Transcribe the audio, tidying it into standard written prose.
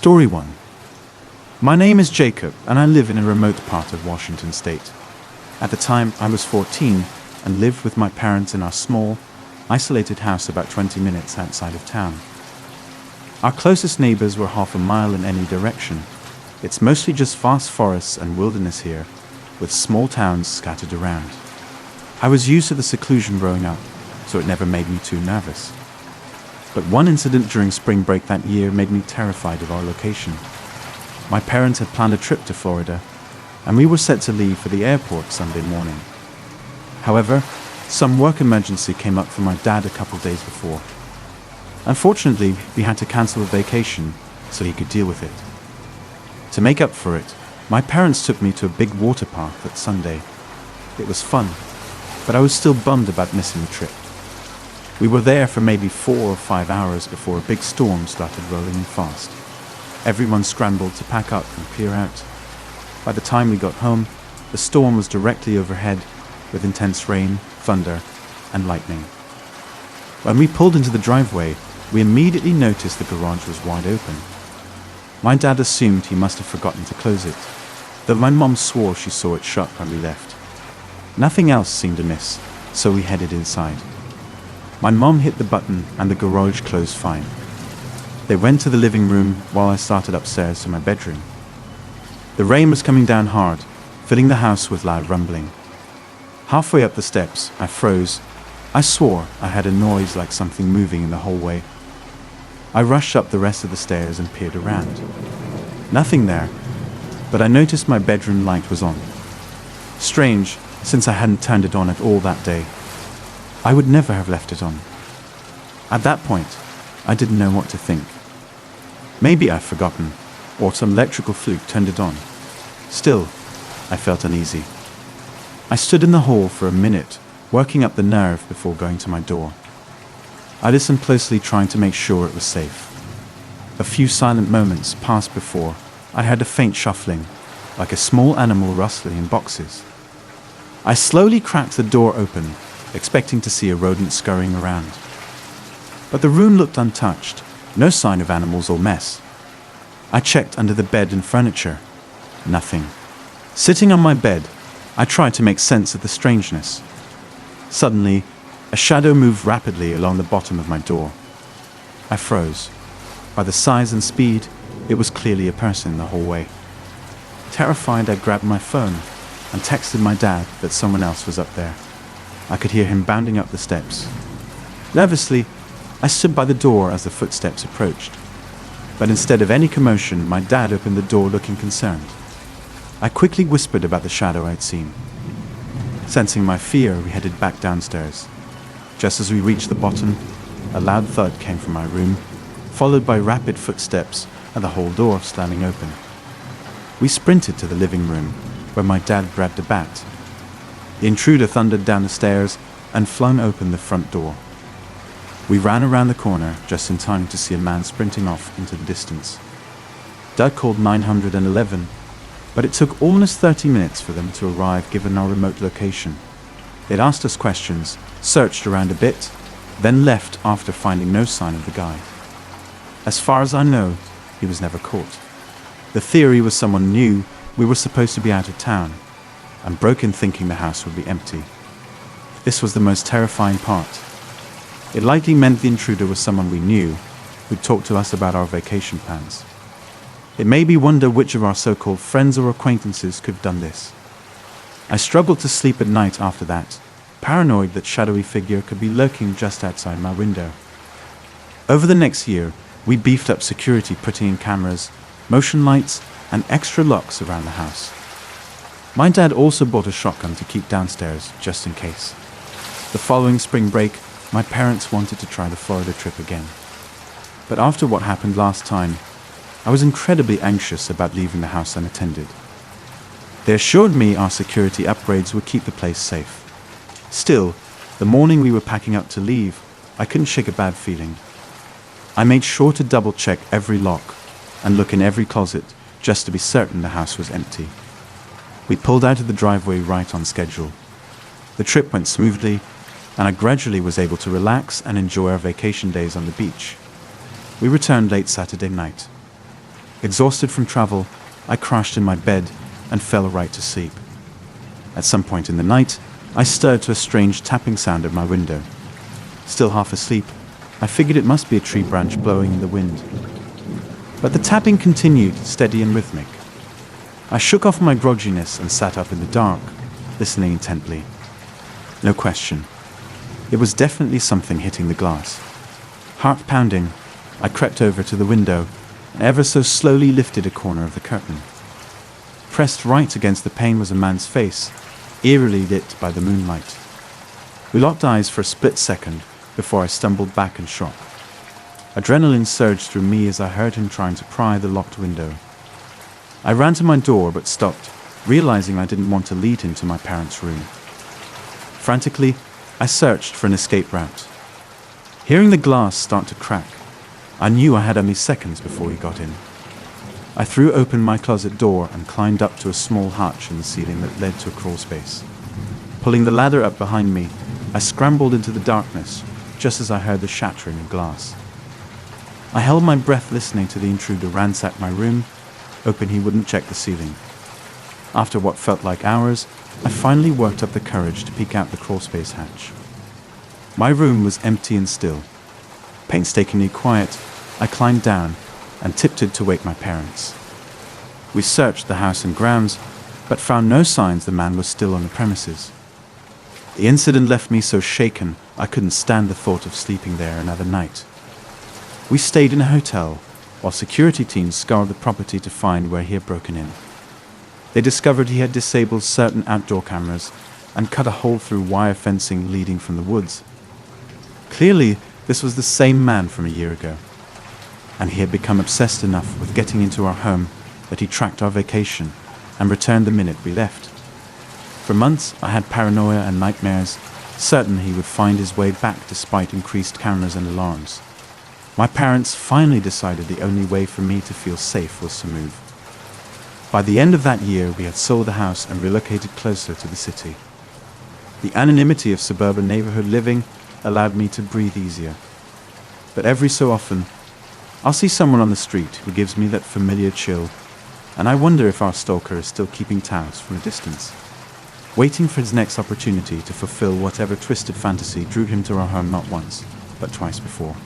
Story 1. My name is Jacob, and I live in a remote part of Washington state. At the time, I was 14 and lived with my parents in our small, isolated house about 20 minutes outside of town. Our closest neighbors were half a mile in any direction. It's mostly just vast forests and wilderness here, with small towns scattered around. I was used to the seclusion growing up, so it never made me too nervous. But one incident during spring break that year made me terrified of our location. My parents had planned a trip to Florida, and we were set to leave for the airport Sunday morning. However, some work emergency came up for my dad a couple days before. Unfortunately, we had to cancel the vacation so he could deal with it. To make up for it, my parents took me to a big water park that Sunday. It was fun, but I was still bummed about missing the trip. We were there for maybe 4 or 5 hours before a big storm started rolling in fast. Everyone scrambled to pack up and clear out. By the time we got home, the storm was directly overhead with intense rain, thunder, and lightning. When we pulled into the driveway, we immediately noticed the garage was wide open. My dad assumed he must have forgotten to close it, though my mom swore she saw it shut when we left. Nothing else seemed amiss, so we headed inside. My mom hit the button and the garage closed fine. They went to the living room while I started upstairs to my bedroom. The rain was coming down hard, filling the house with loud rumbling. Halfway up the steps, I froze. I swore I had a noise like something moving in the hallway. I rushed up the rest of the stairs and peered around. Nothing there, but I noticed my bedroom light was on. Strange, since I hadn't turned it on at all that day. I would never have left it on. At that point, I didn't know what to think. Maybe I'd forgotten, or some electrical fluke turned it on. Still, I felt uneasy. I stood in the hall for a minute, working up the nerve before going to my door. I listened closely, trying to make sure it was safe. A few silent moments passed before I heard a faint shuffling, like a small animal rustling in boxes. I slowly cracked the door open, expecting to see a rodent scurrying around. But the room looked untouched, no sign of animals or mess. I checked under the bed and furniture. Nothing. Sitting on my bed, I tried to make sense of the strangeness. Suddenly, a shadow moved rapidly along the bottom of my door. I froze. By the size and speed, it was clearly a person in the hallway. Terrified, I grabbed my phone and texted my dad that someone else was up there. I could hear him bounding up the steps. Nervously, I stood by the door as the footsteps approached. But instead of any commotion, my dad opened the door looking concerned. I quickly whispered about the shadow I'd seen. Sensing my fear, we headed back downstairs. Just as we reached the bottom, a loud thud came from my room, followed by rapid footsteps and the whole door slamming open. We sprinted to the living room, where my dad grabbed a bat. The intruder thundered down the stairs and flung open the front door. We ran around the corner just in time to see a man sprinting off into the distance. Dad called 911, but it took almost 30 minutes for them to arrive given our remote location. They'd asked us questions, searched around a bit, then left after finding no sign of the guy. As far as I know, he was never caught. The theory was someone knew we were supposed to be out of town and broke in thinking the house would be empty. This was the most terrifying part. It likely meant the intruder was someone we knew, who'd talked to us about our vacation plans. It made me wonder which of our so-called friends or acquaintances could have done this. I struggled to sleep at night after that, paranoid that shadowy figure could be lurking just outside my window. Over the next year, we beefed up security, putting in cameras, motion lights, and extra locks around the house. My dad also bought a shotgun to keep downstairs, just in case. The following spring break, my parents wanted to try the Florida trip again. But after what happened last time, I was incredibly anxious about leaving the house unattended. They assured me our security upgrades would keep the place safe. Still, the morning we were packing up to leave, I couldn't shake a bad feeling. I made sure to double-check every lock and look in every closet just to be certain the house was empty. We pulled out of the driveway right on schedule. The trip went smoothly, and I gradually was able to relax and enjoy our vacation days on the beach. We returned late Saturday night. Exhausted from travel, I crashed in my bed and fell right to sleep. At some point in the night, I stirred to a strange tapping sound at my window. Still half asleep, I figured it must be a tree branch blowing in the wind. But the tapping continued, steady and rhythmic. I shook off my grogginess and sat up in the dark, listening intently. No question. It was definitely something hitting the glass. Heart pounding, I crept over to the window and ever so slowly lifted a corner of the curtain. Pressed right against the pane was a man's face, eerily lit by the moonlight. We locked eyes for a split second before I stumbled back in shock. Adrenaline surged through me as I heard him trying to pry the locked window. I ran to my door but stopped, realizing I didn't want to lead him to my parents' room. Frantically, I searched for an escape route. Hearing the glass start to crack, I knew I had only seconds before he got in. I threw open my closet door and climbed up to a small hatch in the ceiling that led to a crawl space. Pulling the ladder up behind me, I scrambled into the darkness just as I heard the shattering of glass. I held my breath listening to the intruder ransack my room, hoping he wouldn't check the ceiling. After what felt like hours, I finally worked up the courage to peek out the crawlspace hatch. My room was empty and still. Painstakingly quiet, I climbed down and tiptoed to wake my parents. We searched the house and grounds, but found no signs the man was still on the premises. The incident left me so shaken I couldn't stand the thought of sleeping there another night. We stayed in a hotel while security teams scoured the property to find where he had broken in. They discovered he had disabled certain outdoor cameras and cut a hole through wire fencing leading from the woods. Clearly, this was the same man from a year ago, and he had become obsessed enough with getting into our home that he tracked our vacation and returned the minute we left. For months, I had paranoia and nightmares, certain he would find his way back despite increased cameras and alarms. My parents finally decided the only way for me to feel safe was to move. By the end of that year, we had sold the house and relocated closer to the city. The anonymity of suburban neighborhood living allowed me to breathe easier. But every so often, I'll see someone on the street who gives me that familiar chill, and I wonder if our stalker is still keeping tabs from a distance, waiting for his next opportunity to fulfill whatever twisted fantasy drew him to our home not once, but twice before.